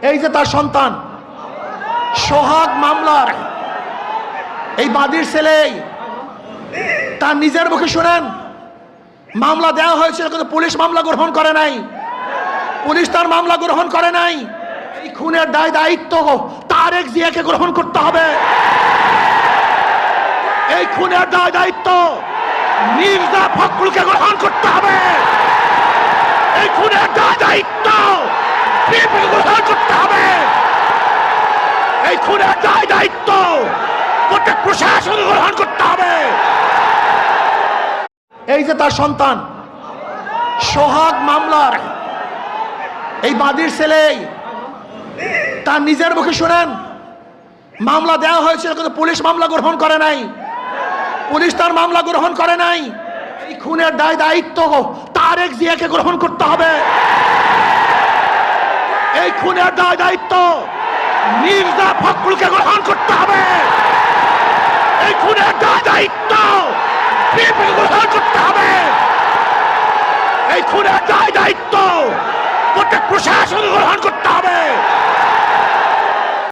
এই যে তার সন্তান সোহাগ মামলার এই বাদীর ছেলে, তার নিজের মুখে শুনেন মামলা দেওয়া হয়েছিল কিন্তু পুলিশ মামলা গ্রহণ করে নাই। পুলিশ তার মামলা গ্রহণ করে নাই। এই খুনের দায় দায়িত্ব তারেক জিয়াকে গ্রহণ করতে হবে। এই খুনের দায় দায়িত্ব মির্জা ফখরুলকে গ্রহণ করতে হবে। এই খুনের দায় দায়িত্ব বিএনপিকে গ্রহণ করতে হবে। এই খুনের দায় দায়িত্ব প্রত্যেক প্রশাসনকে গ্রহণ করতে হবে। এই যে তার সন্তান সোহাগ মামলার এই বাদীর ছেলে, তার নিজের মুখে শুনেন মামলা দেওয়া হয়েছিল কিন্তু পুলিশ মামলা গ্রহণ করে নাই। পুলিশ তার মামলা গ্রহণ করে নাই। এই খুনের দায় দায়িত্ব তারেক জিয়াকে গ্রহণ করতে হবে। এই খুনের দায় দায়িত্ব মির্জা ফখরুলকে গ্রহণ করতে হবে। এই খুনের দায় দায়িত্ব বিএনপিকে গ্রহণ করতে হবে। এই খুনের দায় দায়িত্ব